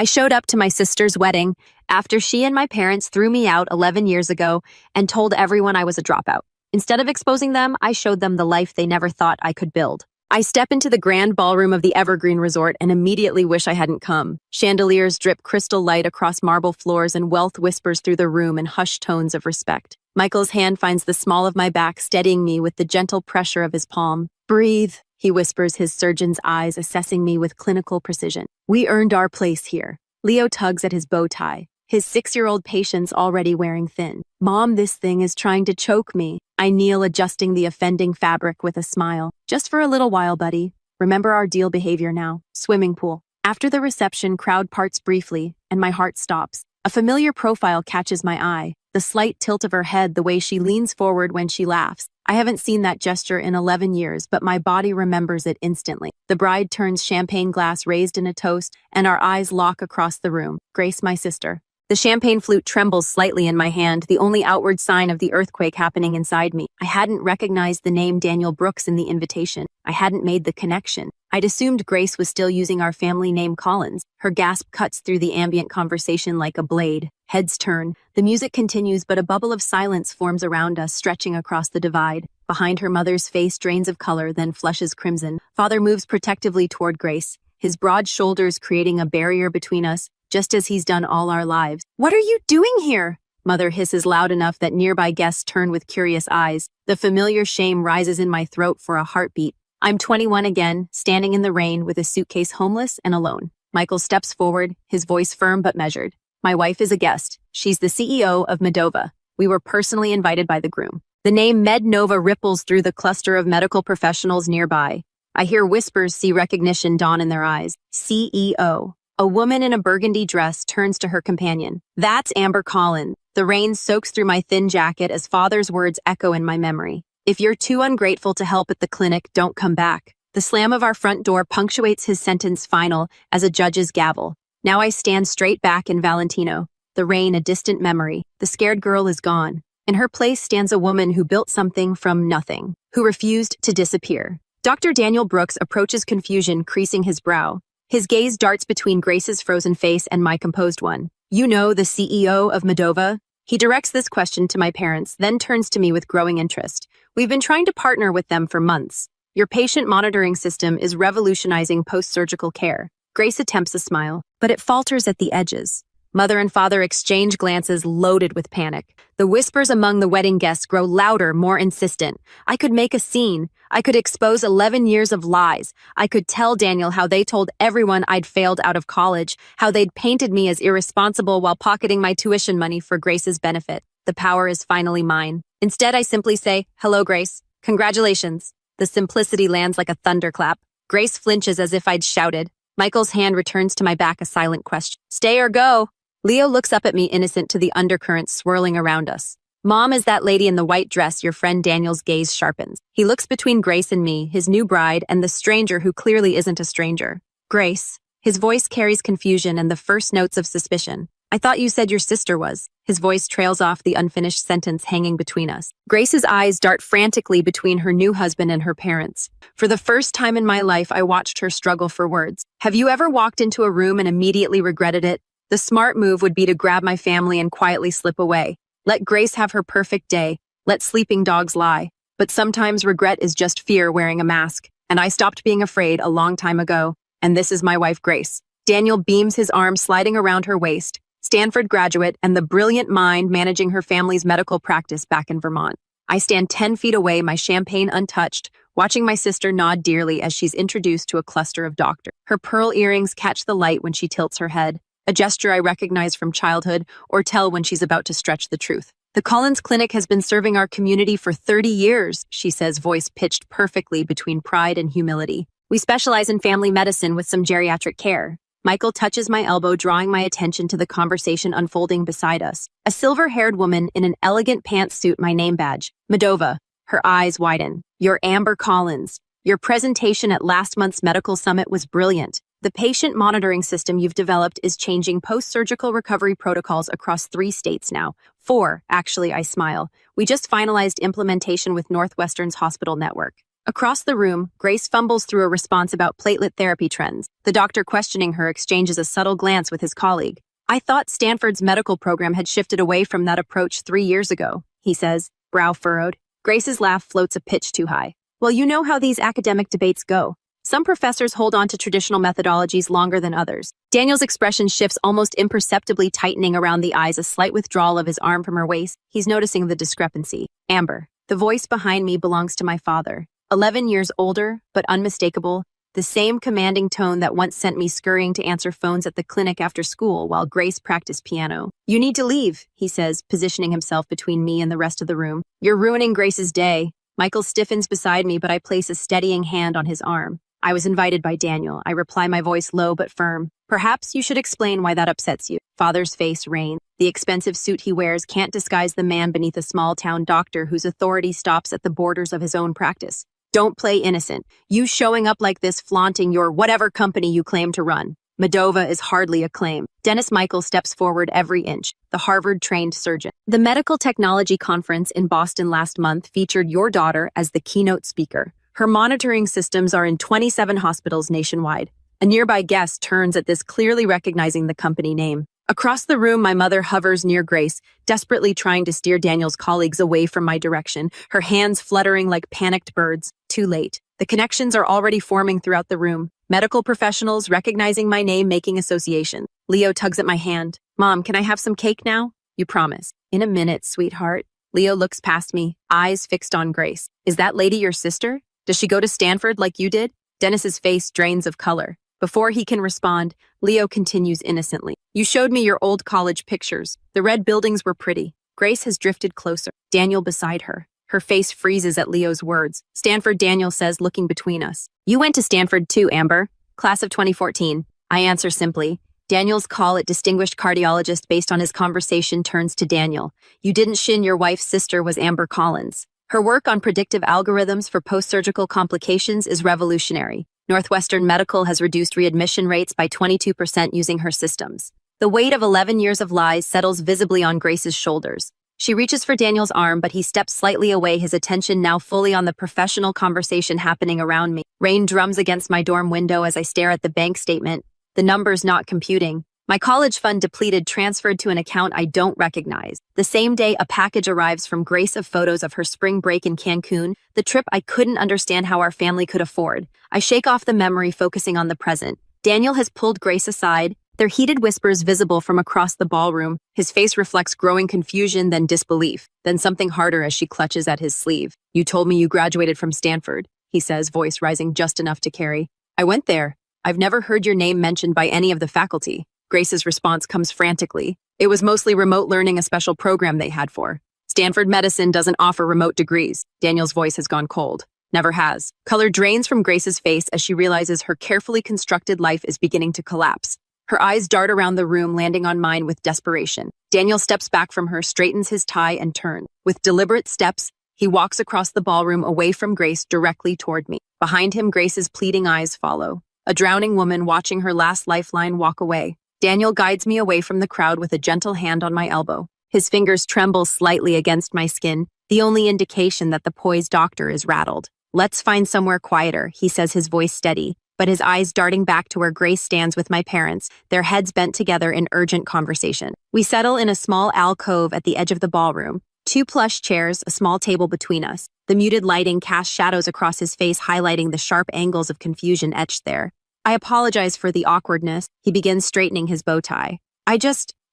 I showed up to my sister's wedding after she and my parents threw me out 11 years ago and told everyone I was a dropout. Instead of exposing them, I showed them the life they never thought I could build. I step into the grand ballroom of the Evergreen Resort and immediately wish I hadn't come. Chandeliers drip crystal light across marble floors and wealth whispers through the room in hushed tones of respect. Michael's hand finds the small of my back, steadying me with the gentle pressure of his palm. Breathe, he whispers, his surgeon's eyes assessing me with clinical precision. We earned our place here. Leo tugs at his bow tie, his 6-year-old patience already wearing thin. Mom, this thing is trying to choke me. I kneel, adjusting the offending fabric with a smile. Just for a little while, buddy. Remember our deal behavior now. Swimming pool. After the reception, crowd parts briefly, and my heart stops. A familiar profile catches my eye. The slight tilt of her head, the way she leans forward when she laughs. I haven't seen that gesture in 11 years, but my body remembers it instantly. The bride turns, champagne glass raised in a toast, and our eyes lock across the room. Grace, my sister. The champagne flute trembles slightly in my hand, the only outward sign of the earthquake happening inside me. I hadn't recognized the name Daniel Brooks in the invitation. I hadn't made the connection. I'd assumed Grace was still using our family name Collins. Her gasp cuts through the ambient conversation like a blade. Heads turn. The music continues, but a bubble of silence forms around us, stretching across the divide. Behind her, mother's face drains of color, then flushes crimson. Father moves protectively toward Grace, his broad shoulders creating a barrier between us, just as he's done all our lives. What are you doing here? Mother hisses loud enough that nearby guests turn with curious eyes. The familiar shame rises in my throat for a heartbeat. I'm 21 again, standing in the rain with a suitcase, homeless and alone. Michael steps forward, his voice firm but measured. My wife is a guest. She's the CEO of Medova. We were personally invited by the groom. The name MedNova ripples through the cluster of medical professionals nearby. I hear whispers, see recognition dawn in their eyes. CEO. A woman in a burgundy dress turns to her companion. That's Amber Collins. The rain soaks through my thin jacket as Father's words echo in my memory. If you're too ungrateful to help at the clinic, don't come back. The slam of our front door punctuates his sentence final as a judge's gavel. Now I stand straight back in Valentino. The rain a distant memory. The scared girl is gone. In her place stands a woman who built something from nothing, who refused to disappear. Dr. Daniel Brooks approaches, confusion creasing his brow. His gaze darts between Grace's frozen face and my composed one. You know the CEO of Medova? He directs this question to my parents, then turns to me with growing interest. We've been trying to partner with them for months. Your patient monitoring system is revolutionizing post-surgical care. Grace attempts a smile, but it falters at the edges. Mother and father exchange glances loaded with panic. The whispers among the wedding guests grow louder, more insistent. I could make a scene. I could expose 11 years of lies. I could tell Daniel how they told everyone I'd failed out of college, how they'd painted me as irresponsible while pocketing my tuition money for Grace's benefit. The power is finally mine. Instead, I simply say, "Hello, Grace. Congratulations." The simplicity lands like a thunderclap. Grace flinches as if I'd shouted. Michael's hand returns to my back, a silent question. Stay or go? Leo looks up at me, innocent to the undercurrents swirling around us. Mom, is that lady in the white dress your friend Daniel's gaze sharpens. He looks between Grace and me, his new bride, and the stranger who clearly isn't a stranger. Grace. His voice carries confusion and the first notes of suspicion. I thought you said your sister was. His voice trails off, the unfinished sentence hanging between us. Grace's eyes dart frantically between her new husband and her parents. For the first time in my life, I watched her struggle for words. Have you ever walked into a room and immediately regretted it? The smart move would be to grab my family and quietly slip away. Let Grace have her perfect day. Let sleeping dogs lie. But sometimes regret is just fear wearing a mask. And I stopped being afraid a long time ago. And this is my wife, Grace. Daniel beams his arm, sliding around her waist. Stanford graduate and the brilliant mind managing her family's medical practice back in Vermont. I stand 10 feet away, my champagne untouched, watching my sister nod dearly as she's introduced to a cluster of doctors. Her pearl earrings catch the light when she tilts her head, a gesture I recognize from childhood or tell when she's about to stretch the truth. The Collins Clinic has been serving our community for 30 years, she says, voice pitched perfectly between pride and humility. We specialize in family medicine with some geriatric care. Michael touches my elbow, drawing my attention to the conversation unfolding beside us. A silver-haired woman in an elegant pantsuit, my name badge. Medova. Her eyes widen. You're Amber Collins. Your presentation at last month's medical summit was brilliant. The patient monitoring system you've developed is changing post-surgical recovery protocols across 3 states now. 4, actually, I smile. We just finalized implementation with Northwestern's hospital network. Across the room, Grace fumbles through a response about platelet therapy trends. The doctor questioning her exchanges a subtle glance with his colleague. I thought Stanford's medical program had shifted away from that approach 3 years ago, he says, brow furrowed. Grace's laugh floats a pitch too high. Well, you know how these academic debates go. Some professors hold on to traditional methodologies longer than others. Daniel's expression shifts almost imperceptibly, tightening around the eyes, a slight withdrawal of his arm from her waist. He's noticing the discrepancy. Amber, the voice behind me belongs to my father. 11 years older, but unmistakable. The same commanding tone that once sent me scurrying to answer phones at the clinic after school while Grace practiced piano. You need to leave, he says, positioning himself between me and the rest of the room. You're ruining Grace's day. Michael stiffens beside me, but I place a steadying hand on his arm. I was invited by Daniel. I reply, my voice low but firm. Perhaps you should explain why that upsets you. Father's face rains. The expensive suit he wears can't disguise the man beneath a small-town doctor whose authority stops at the borders of his own practice. Don't play innocent. You showing up like this, flaunting your whatever company you claim to run. Medova is hardly a claim. Dennis Michael steps forward every inch, the Harvard-trained surgeon. The medical technology conference in Boston last month featured your daughter as the keynote speaker. Her monitoring systems are in 27 hospitals nationwide. A nearby guest turns at this, clearly recognizing the company name. Across the room, my mother hovers near Grace, desperately trying to steer Daniel's colleagues away from my direction, her hands fluttering like panicked birds. Too late. The connections are already forming throughout the room. Medical professionals recognizing my name, making associations. Leo tugs at my hand. Mom, can I have some cake now? You promise. In a minute, sweetheart. Leo looks past me, eyes fixed on Grace. Is that lady your sister? Does she go to Stanford like you did? Dennis's face drains of color. Before he can respond, Leo continues innocently. You showed me your old college pictures. The red buildings were pretty. Grace has drifted closer. Daniel beside her. Her face freezes at Leo's words. Stanford, Daniel says, looking between us. You went to Stanford too, Amber. Class of 2014. I answer simply. Daniel's call at distinguished cardiologist based on his conversation turns to Daniel. You didn't shin your wife's sister was Amber Collins. Her work on predictive algorithms for post-surgical complications is revolutionary. Northwestern Medical has reduced readmission rates by 22% using her systems. The weight of 11 years of lies settles visibly on Grace's shoulders. She reaches for Daniel's arm, but he steps slightly away, his attention now fully on the professional conversation happening around me. Rain drums against my dorm window as I stare at the bank statement. The numbers not computing. My college fund depleted, transferred to an account I don't recognize. The same day, a package arrives from Grace of photos of her spring break in Cancun, the trip I couldn't understand how our family could afford. I shake off the memory, focusing on the present. Daniel has pulled Grace aside, their heated whispers visible from across the ballroom. His face reflects growing confusion, then disbelief, then something harder as she clutches at his sleeve. You told me you graduated from Stanford, he says, voice rising just enough to carry. I went there. I've never heard your name mentioned by any of the faculty. Grace's response comes frantically. It was mostly remote learning, a special program they had for. Stanford Medicine doesn't offer remote degrees. Daniel's voice has gone cold. Never has. Color drains from Grace's face as she realizes her carefully constructed life is beginning to collapse. Her eyes dart around the room, landing on mine with desperation. Daniel steps back from her, straightens his tie, and turns. With deliberate steps, he walks across the ballroom away from Grace, directly toward me. Behind him, Grace's pleading eyes follow. A drowning woman watching her last lifeline walk away. Daniel guides me away from the crowd with a gentle hand on my elbow. His fingers tremble slightly against my skin, the only indication that the poised doctor is rattled. Let's find somewhere quieter, he says, his voice steady, but his eyes darting back to where Grace stands with my parents, their heads bent together in urgent conversation. We settle in a small alcove at the edge of the ballroom, 2 plush chairs, a small table between us. The muted lighting casts shadows across his face, highlighting the sharp angles of confusion etched there. I apologize for the awkwardness. He begins straightening his bow tie.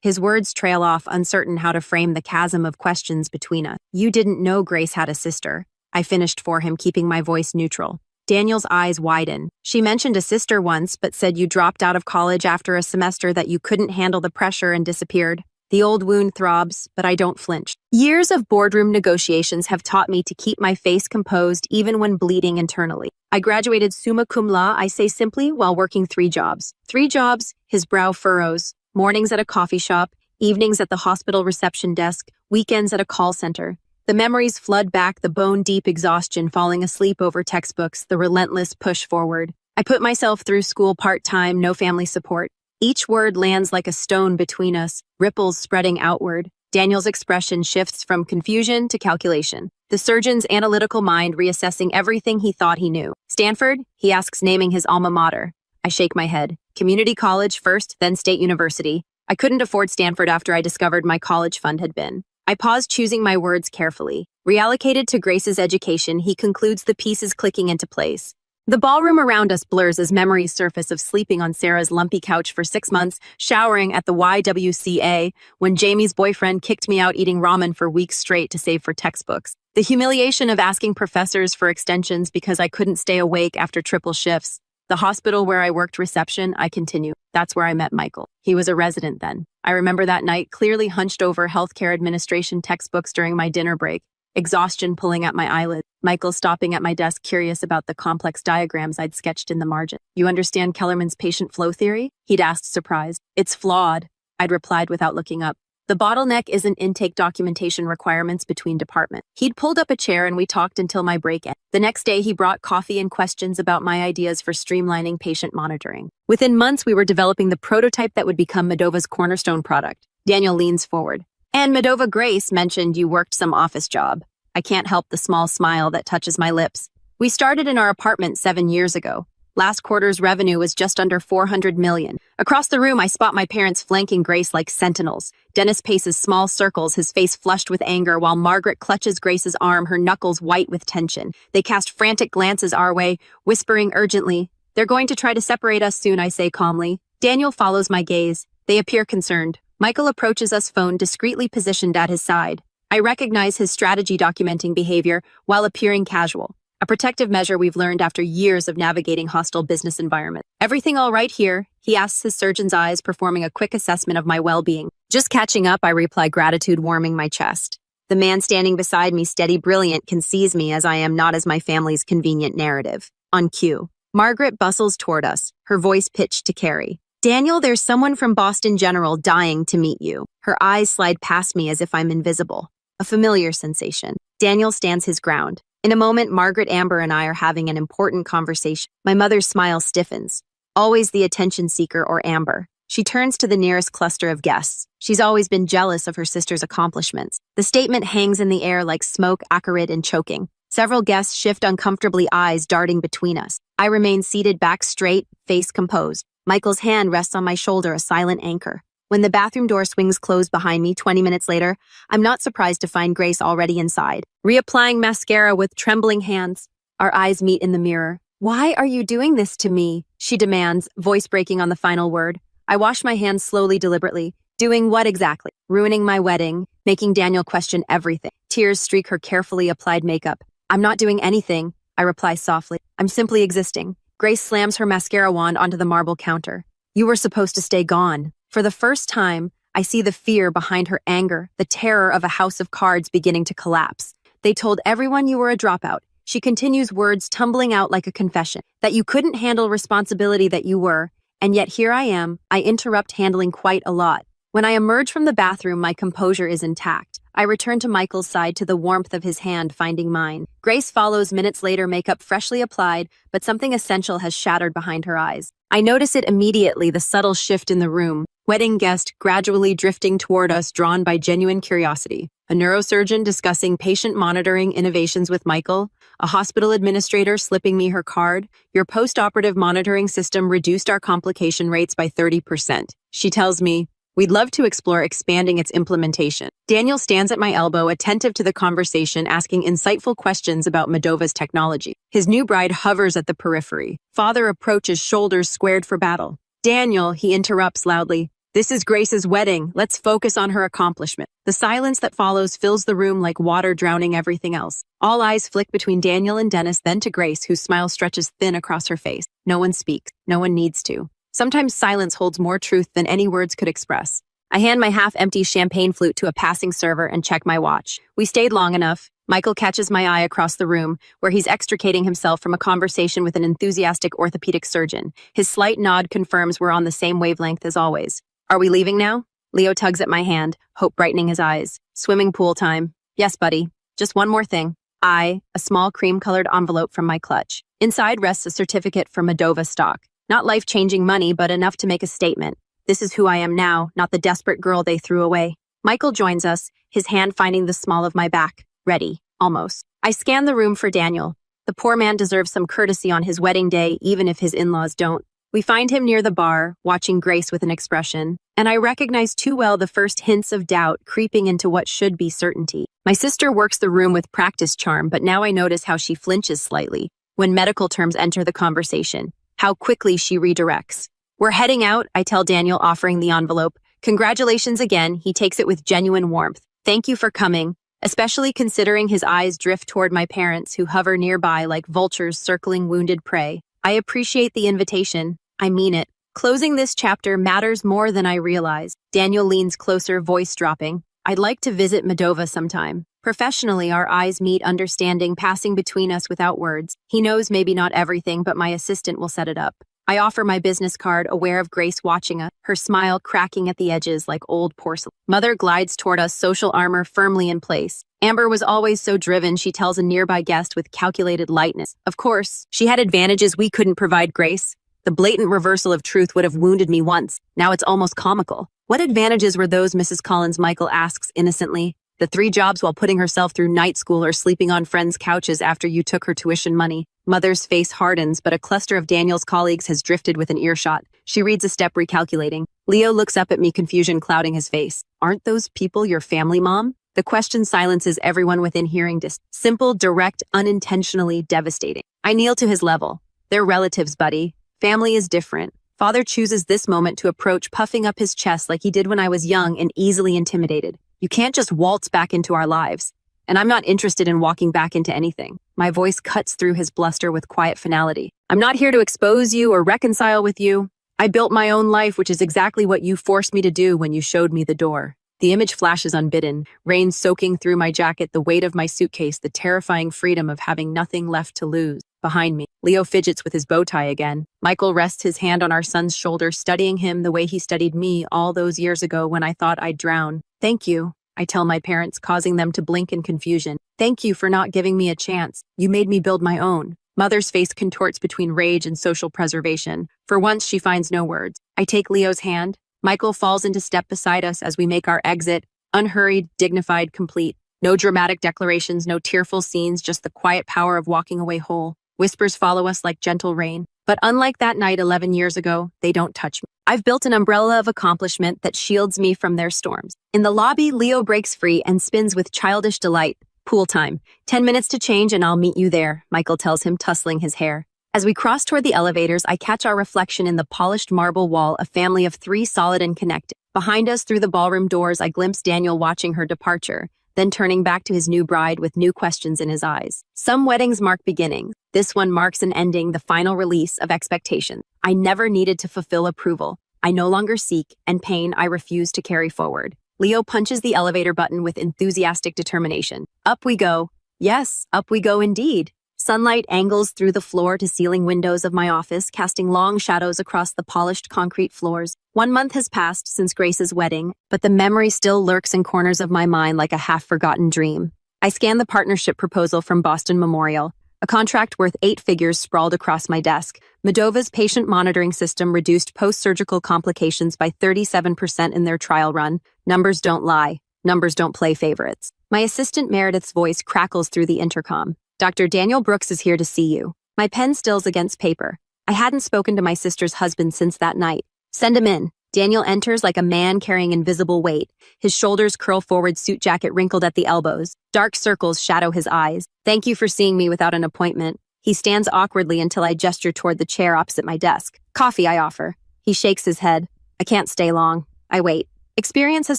His words trail off, uncertain how to frame the chasm of questions between us. You didn't know Grace had a sister. I finished for him, keeping my voice neutral. Daniel's eyes widen. She mentioned a sister once, but said you dropped out of college after a semester, that you couldn't handle the pressure and disappeared. The old wound throbs, but I don't flinch. Years of boardroom negotiations have taught me to keep my face composed even when bleeding internally. I graduated summa cum laude, I say simply, while working 3 jobs. 3 jobs, his brow furrows. Mornings at a coffee shop, evenings at the hospital reception desk, weekends at a call center. The memories flood back, the bone-deep exhaustion, falling asleep over textbooks, the relentless push forward. I put myself through school part-time, no family support. Each word lands like a stone between us, ripples spreading outward. Daniel's expression shifts from confusion to calculation. the surgeon's analytical mind reassessing everything he thought he knew. Stanford? He asks, naming his alma mater. I shake my head. Community college first, then state university. I couldn't afford Stanford after I discovered my college fund had been. I paused, choosing my words carefully. Reallocated to Grace's education, he concludes, the pieces clicking into place. The ballroom around us blurs as memories surface of sleeping on Sarah's lumpy couch for 6 months, showering at the YWCA, when Jamie's boyfriend kicked me out eating ramen for weeks straight to save for textbooks. The humiliation of asking professors for extensions because I couldn't stay awake after triple shifts. The hospital where I worked reception, I continue. That's where I met Michael. He was a resident then. I remember that night, clearly hunched over healthcare administration textbooks during my dinner break, exhaustion pulling at my eyelids. Michael stopping at my desk, curious about the complex diagrams I'd sketched in the margin. You understand Kellerman's patient flow theory? He'd asked, surprised. It's flawed, I'd replied without looking up. The bottleneck isn't intake documentation requirements between departments. He'd pulled up a chair and we talked until my break ended. The next day, he brought coffee and questions about my ideas for streamlining patient monitoring. Within months, we were developing the prototype that would become Medova's cornerstone product. Daniel leans forward. And Medova Grace mentioned you worked some office job. I can't help the small smile that touches my lips. We started in our apartment 7 years ago. Last quarter's revenue was just under $400 million. Across the room, I spot my parents flanking Grace like sentinels. Dennis paces small circles, his face flushed with anger, while Margaret clutches Grace's arm, her knuckles white with tension. They cast frantic glances our way, whispering urgently. They're going to try to separate us soon, I say calmly. Daniel follows my gaze. They appear concerned. Michael approaches us, phone discreetly positioned at his side. I recognize his strategy documenting behavior while appearing casual. A protective measure we've learned after years of navigating hostile business environments. Everything all right here? He asks, his surgeon's eyes performing a quick assessment of my well-being. Just catching up, I reply, gratitude warming my chest. The man standing beside me, steady, brilliant, can seize me as I am, not as my family's convenient narrative. On cue, Margaret bustles toward us, her voice pitched to Carrie. Daniel, there's someone from Boston General dying to meet you. Her eyes slide past me as if I'm invisible. A familiar sensation. Daniel stands his ground. In a moment, Margaret, Amber, and I are having an important conversation. My mother's smile stiffens. Always the attention seeker, or Amber. She turns to the nearest cluster of guests. She's always been jealous of her sister's accomplishments. The statement hangs in the air like smoke, acrid, and choking. Several guests shift uncomfortably, eyes darting between us. I remain seated back straight, face composed. Michael's hand rests on my shoulder, a silent anchor. When the bathroom door swings closed behind me 20 minutes later, I'm not surprised to find Grace already inside, reapplying mascara with trembling hands. Our eyes meet in the mirror. Why are you doing this to me? She demands, voice breaking on the final word. I wash my hands slowly, deliberately. Doing what exactly? Ruining my wedding, making Daniel question everything. Tears streak her carefully applied makeup. I'm not doing anything, I reply softly. I'm simply existing. Grace slams her mascara wand onto the marble counter. You were supposed to stay gone. For the first time, I see the fear behind her anger, the terror of a house of cards beginning to collapse. They told everyone you were a dropout. She continues, words tumbling out like a confession, that you couldn't handle responsibility, that you were, and yet here I am. I interrupt, handling quite a lot. When I emerge from the bathroom, my composure is intact. I return to Michael's side, to the warmth of his hand finding mine. Grace follows minutes later, makeup freshly applied, but something essential has shattered behind her eyes. I notice it immediately, the subtle shift in the room. Wedding guest gradually drifting toward us, drawn by genuine curiosity. A neurosurgeon discussing patient monitoring innovations with Michael. A hospital administrator slipping me her card. Your post-operative monitoring system reduced our complication rates by 30%. She tells me, we'd love to explore expanding its implementation. Daniel stands at my elbow, attentive to the conversation, asking insightful questions about Medova's technology. His new bride hovers at the periphery. Father approaches, shoulders squared for battle. Daniel, he interrupts loudly. This is Grace's wedding. Let's focus on her accomplishment. The silence that follows fills the room like water drowning everything else. All eyes flick between Daniel and Dennis, then to Grace, whose smile stretches thin across her face. No one speaks. No one needs to. Sometimes silence holds more truth than any words could express. I hand my half-empty champagne flute to a passing server and check my watch. We stayed long enough. Michael catches my eye across the room, where he's extricating himself from a conversation with an enthusiastic orthopedic surgeon. His slight nod confirms we're on the same wavelength as always. Are we leaving now? Leo tugs at my hand, hope brightening his eyes. Swimming pool time. Yes, buddy. Just one more thing. A small cream-colored envelope from my clutch. Inside rests a certificate for Medova stock. Not life-changing money, but enough to make a statement. This is who I am now, not the desperate girl they threw away. Michael joins us, his hand finding the small of my back. Ready. Almost. I scan the room for Daniel. The poor man deserves some courtesy on his wedding day, even if his in-laws don't. We find him near the bar, watching Grace with an expression, and I recognize too well the first hints of doubt creeping into what should be certainty. My sister works the room with practice charm, but now I notice how she flinches slightly when medical terms enter the conversation, how quickly she redirects. We're heading out, I tell Daniel, offering the envelope. Congratulations again, he takes it with genuine warmth. Thank you for coming, especially considering his eyes drift toward my parents who hover nearby like vultures circling wounded prey. I appreciate the invitation. I mean it. Closing this chapter matters more than I realized. Daniel leans closer, voice dropping. I'd like to visit Moldova sometime. Professionally, our eyes meet, understanding passing between us without words. He knows maybe not everything, but my assistant will set it up. I offer my business card, aware of Grace watching us, her smile cracking at the edges like old porcelain. Mother glides toward us, social armor firmly in place. Amber was always so driven, she tells a nearby guest with calculated lightness. Of course, she had advantages we couldn't provide Grace. The blatant reversal of truth would have wounded me once. Now it's almost comical. What advantages were those, Mrs. Collins? Michael asks innocently. The 3 jobs while putting herself through night school or sleeping on friends' couches after you took her tuition money. Mother's face hardens, but a cluster of Daniel's colleagues has drifted within earshot. She reads a step, recalculating. Leo looks up at me, confusion clouding his face. Aren't those people your family, Mom? The question silences everyone within hearing distance. Simple, direct, unintentionally devastating. I kneel to his level. They're relatives, buddy. Family is different. Father chooses this moment to approach, puffing up his chest like he did when I was young and easily intimidated. You can't just waltz back into our lives. And I'm not interested in walking back into anything. My voice cuts through his bluster with quiet finality. I'm not here to expose you or reconcile with you. I built my own life, which is exactly what you forced me to do when you showed me the door. The image flashes unbidden, rain soaking through my jacket, the weight of my suitcase, the terrifying freedom of having nothing left to lose. Behind me, Leo fidgets with his bow tie again. Michael rests his hand on our son's shoulder, studying him the way he studied me all those years ago when I thought I'd drown. Thank you, I tell my parents, causing them to blink in confusion. Thank you for not giving me a chance. You made me build my own. Mother's face contorts between rage and social preservation. For once, she finds no words. I take Leo's hand. Michael falls into step beside us as we make our exit, unhurried, dignified, complete. No dramatic declarations, no tearful scenes, just the quiet power of walking away whole. Whispers follow us like gentle rain. But unlike that night 11 years ago, they don't touch me. I've built an umbrella of accomplishment that shields me from their storms. In the lobby, Leo breaks free and spins with childish delight. Pool time. 10 minutes to change and I'll meet you there, Michael tells him, tussling his hair. As we cross toward the elevators, I catch our reflection in the polished marble wall, a family of 3 solid and connected. Behind us, through the ballroom doors, I glimpse Daniel watching her departure, then turning back to his new bride with new questions in his eyes. Some weddings mark beginnings. This one marks an ending, the final release of expectations. I never needed to fulfill approval. I no longer seek, and pain I refuse to carry forward. Leo punches the elevator button with enthusiastic determination. Up we go. Yes, up we go indeed. Sunlight angles through the floor-to-ceiling windows of my office, casting long shadows across the polished concrete floors. 1 month has passed since Grace's wedding, but the memory still lurks in corners of my mind like a half-forgotten dream. I scan the partnership proposal from Boston Memorial. A contract worth 8 figures sprawled across my desk. Moldova's patient monitoring system reduced post-surgical complications by 37% in their trial run. Numbers don't lie. Numbers don't play favorites. My assistant Meredith's voice crackles through the intercom. Dr. Daniel Brooks is here to see you. My pen stills against paper. I hadn't spoken to my sister's husband since that night. Send him in. Daniel enters like a man carrying invisible weight. His shoulders curl forward, suit jacket wrinkled at the elbows. Dark circles shadow his eyes. Thank you for seeing me without an appointment. He stands awkwardly until I gesture toward the chair opposite my desk. Coffee, I offer. He shakes his head. I can't stay long. I wait. Experience has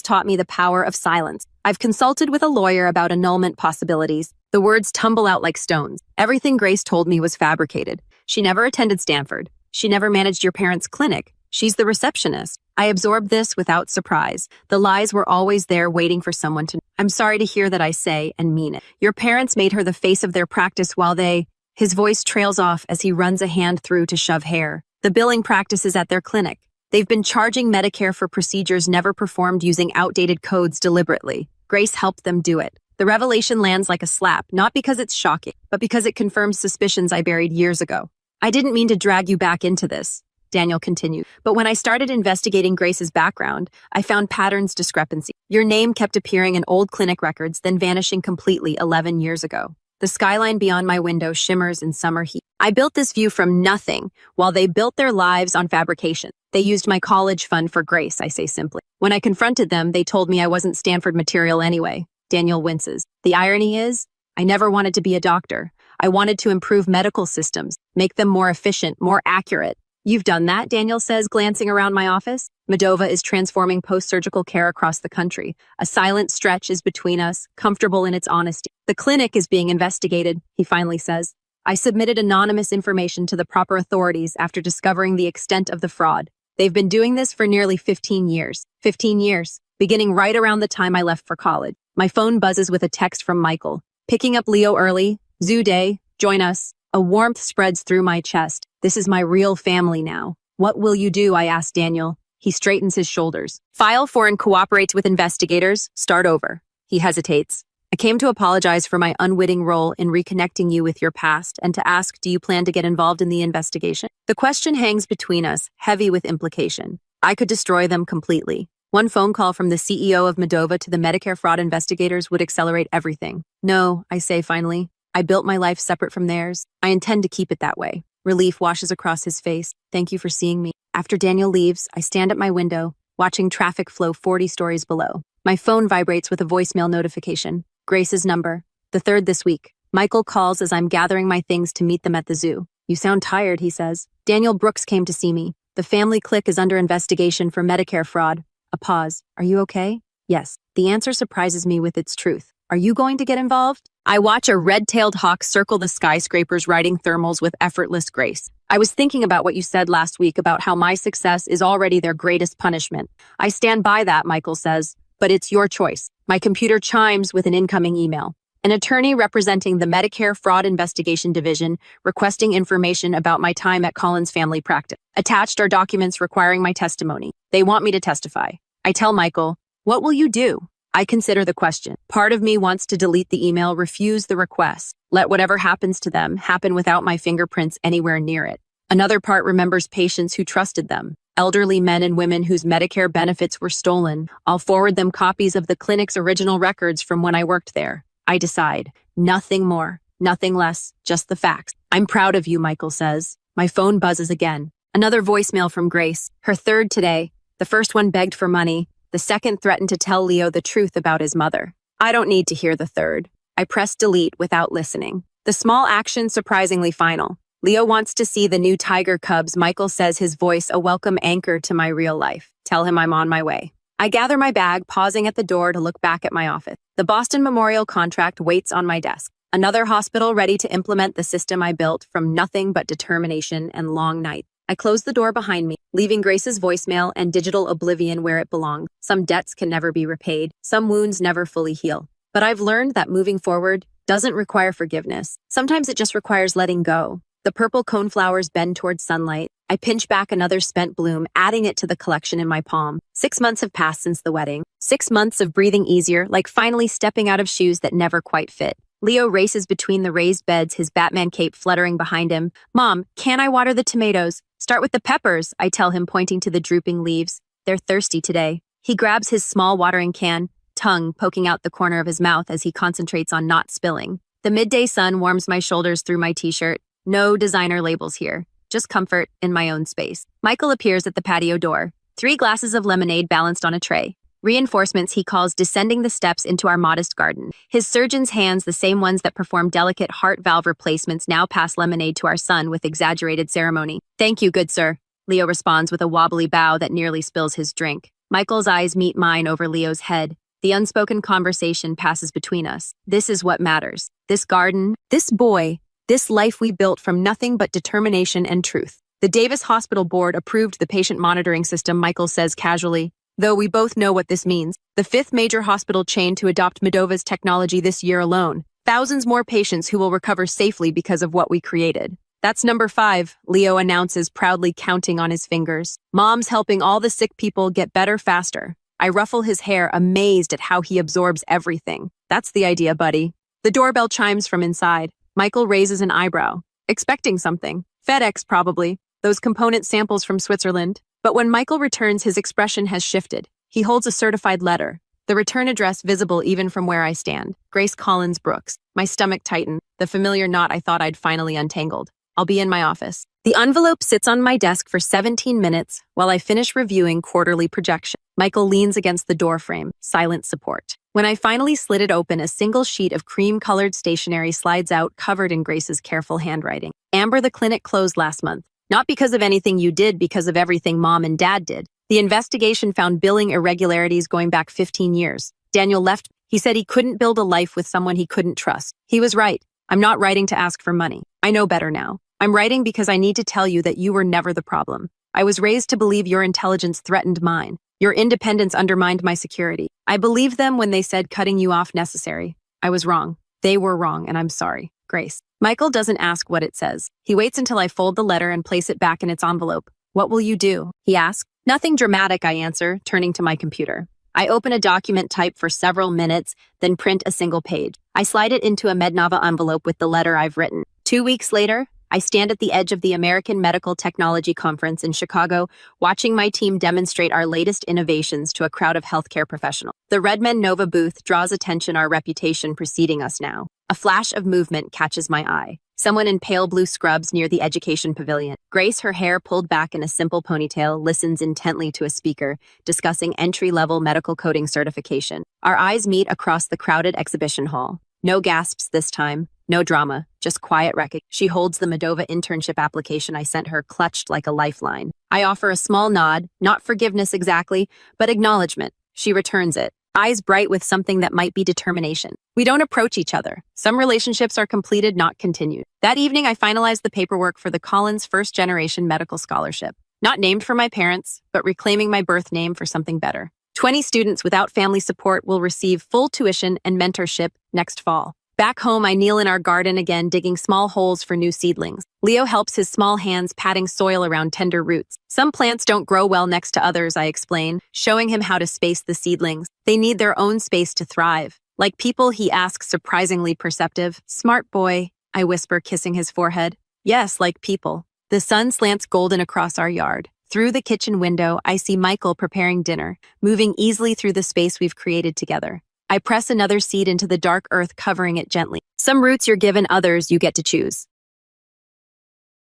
taught me the power of silence. I've consulted with a lawyer about annulment possibilities. The words tumble out like stones. Everything Grace told me was fabricated. She never attended Stanford. She never managed your parents' clinic. She's the receptionist. I absorbed this without surprise. The lies were always there waiting for someone to know. I'm sorry to hear that I say and mean it. Your parents made her the face of their practice while they... His voice trails off as he runs a hand through to shove hair. The billing practices at their clinic. They've been charging Medicare for procedures never performed using outdated codes deliberately. Grace helped them do it. The revelation lands like a slap, not because it's shocking, but because it confirms suspicions I buried years ago. I didn't mean to drag you back into this. Daniel continued. But when I started investigating Grace's background, I found patterns discrepancy. Your name kept appearing in old clinic records, then vanishing completely 11 years ago. The skyline beyond my window shimmers in summer heat. I built this view from nothing, while they built their lives on fabrication. They used my college fund for Grace, I say simply. When I confronted them, they told me I wasn't Stanford material anyway. Daniel winces. The irony is, I never wanted to be a doctor. I wanted to improve medical systems, make them more efficient, more accurate. You've done that, Daniel says, glancing around my office. Medova is transforming post-surgical care across the country. A silent stretch is between us, comfortable in its honesty. The clinic is being investigated, he finally says. I submitted anonymous information to the proper authorities after discovering the extent of the fraud. They've been doing this for nearly 15 years. 15 years, beginning right around the time I left for college. My phone buzzes with a text from Michael. Picking up Leo early. Zoo day. Join us. A warmth spreads through my chest. This is my real family now. What will you do? I ask Daniel. He straightens his shoulders. File for and cooperates with investigators. Start over. He hesitates. I came to apologize for my unwitting role in reconnecting you with your past and to ask, do you plan to get involved in the investigation? The question hangs between us, heavy with implication. I could destroy them completely. One phone call from the CEO of Medova to the Medicare fraud investigators would accelerate everything. No, I say finally. I built my life separate from theirs. I intend to keep it that way. Relief washes across his face. Thank you for seeing me. After Daniel leaves, I stand at my window, watching traffic flow 40 stories below. My phone vibrates with a voicemail notification. Grace's number. The third this week. Michael calls as I'm gathering my things to meet them at the zoo. You sound tired, he says. Daniel Brooks came to see me. The family clique is under investigation for Medicare fraud. A pause. Are you okay? Yes. The answer surprises me with its truth. Are you going to get involved? I watch a red-tailed hawk circle the skyscrapers riding thermals with effortless grace. I was thinking about what you said last week about how my success is already their greatest punishment. I stand by that, Michael says, but it's your choice. My computer chimes with an incoming email. An attorney representing the Medicare Fraud Investigation Division requesting information about my time at Collins Family Practice. Attached are documents requiring my testimony. They want me to testify. I tell Michael, what will you do? I consider the question. Part of me wants to delete the email, refuse the request, let whatever happens to them happen without my fingerprints anywhere near it. Another part remembers patients who trusted them, elderly men and women whose Medicare benefits were stolen. I'll forward them copies of the clinic's original records from when I worked there. I decide. Nothing more, nothing less, just the facts. I'm proud of you, Michael says. My phone buzzes again. Another voicemail from Grace, her third today. The first one begged for money. The second threatened to tell Leo the truth about his mother. I don't need to hear the third. I press delete without listening. The small action surprisingly final. Leo wants to see the new tiger cubs. Michael says, his voice a welcome anchor to my real life. Tell him I'm on my way. I gather my bag, pausing at the door to look back at my office. The Boston Memorial contract waits on my desk. Another hospital ready to implement the system I built from nothing but determination and long nights. I close the door behind me, leaving Grace's voicemail and digital oblivion where it belongs. Some debts can never be repaid. Some wounds never fully heal. But I've learned that moving forward doesn't require forgiveness. Sometimes it just requires letting go. The purple coneflowers bend towards sunlight. I pinch back another spent bloom, adding it to the collection in my palm. 6 months have passed since the wedding. 6 months of breathing easier, like finally stepping out of shoes that never quite fit. Leo races between the raised beds, his Batman cape fluttering behind him. Mom, can I water the tomatoes? Start with the peppers, I tell him, pointing to the drooping leaves. They're thirsty today. He grabs his small watering can, tongue poking out the corner of his mouth as he concentrates on not spilling. The midday sun warms my shoulders through my t-shirt. No designer labels here. Just comfort in my own space. Michael appears at the patio door. 3 glasses of lemonade balanced on a tray. Reinforcements he calls descending the steps into our modest garden. His surgeon's hands, the same ones that perform delicate heart valve replacements, now pass lemonade to our son with exaggerated ceremony. Thank you, good sir. Leo responds with a wobbly bow that nearly spills his drink. Michael's eyes meet mine over Leo's head. The unspoken conversation passes between us. This is what matters. This garden, this boy, this life we built from nothing but determination and truth. The Davis Hospital Board approved the patient monitoring system, Michael says casually. Though we both know what this means, the 5th major hospital chain to adopt Medova's technology this year alone. Thousands more patients who will recover safely because of what we created. That's number 5, Leo announces, proudly counting on his fingers. Mom's helping all the sick people get better faster. I ruffle his hair, amazed at how he absorbs everything. That's the idea, buddy. The doorbell chimes from inside. Michael raises an eyebrow, expecting something. FedEx, probably. Those component samples from Switzerland. But when Michael returns, his expression has shifted. He holds a certified letter. The return address visible even from where I stand. Grace Collins Brooks. My stomach tightened. The familiar knot I thought I'd finally untangled. I'll be in my office. The envelope sits on my desk for 17 minutes while I finish reviewing quarterly projection. Michael leans against the doorframe, silent support. When I finally slit it open, a single sheet of cream-colored stationery slides out, covered in Grace's careful handwriting. Amber, the clinic closed last month. Not because of anything you did, because of everything Mom and Dad did. The investigation found billing irregularities going back 15 years. Daniel left. He said he couldn't build a life with someone he couldn't trust. He was right. I'm not writing to ask for money. I know better now. I'm writing because I need to tell you that you were never the problem. I was raised to believe your intelligence threatened mine. Your independence undermined my security. I believed them when they said cutting you off necessary. I was wrong. They were wrong, and I'm sorry. Grace. Michael doesn't ask what it says. He waits until I fold the letter and place it back in its envelope. What will you do? He asks. Nothing dramatic, I answer, turning to my computer. I open a document, type for several minutes, then print a single page. I slide it into a Mednova envelope with the letter I've written. 2 weeks later, I stand at the edge of the American Medical Technology Conference in Chicago, watching my team demonstrate our latest innovations to a crowd of healthcare professionals. The Redmond Nova booth draws attention, our reputation preceding us now. A flash of movement catches my eye. Someone in pale blue scrubs near the education pavilion. Grace, her hair pulled back in a simple ponytail, listens intently to a speaker discussing entry-level medical coding certification. Our eyes meet across the crowded exhibition hall. No gasps this time. No drama, just quiet recognition. She holds the Medova internship application I sent her, clutched like a lifeline. I offer a small nod, not forgiveness exactly, but acknowledgement. She returns it, eyes bright with something that might be determination. We don't approach each other. Some relationships are completed, not continued. That evening, I finalized the paperwork for the Collins First-Generation Medical Scholarship. Not named for my parents, but reclaiming my birth name for something better. 20 students without family support will receive full tuition and mentorship next fall. Back home, I kneel in our garden again, digging small holes for new seedlings. Leo helps, his small hands patting soil around tender roots. Some plants don't grow well next to others, I explain, showing him how to space the seedlings. They need their own space to thrive. Like people, he asks, surprisingly perceptive. Smart boy, I whisper, kissing his forehead. Yes, like people. The sun slants golden across our yard. Through the kitchen window, I see Michael preparing dinner, moving easily through the space we've created together. I press another seed into the dark earth, covering it gently. Some roots you're given, others you get to choose.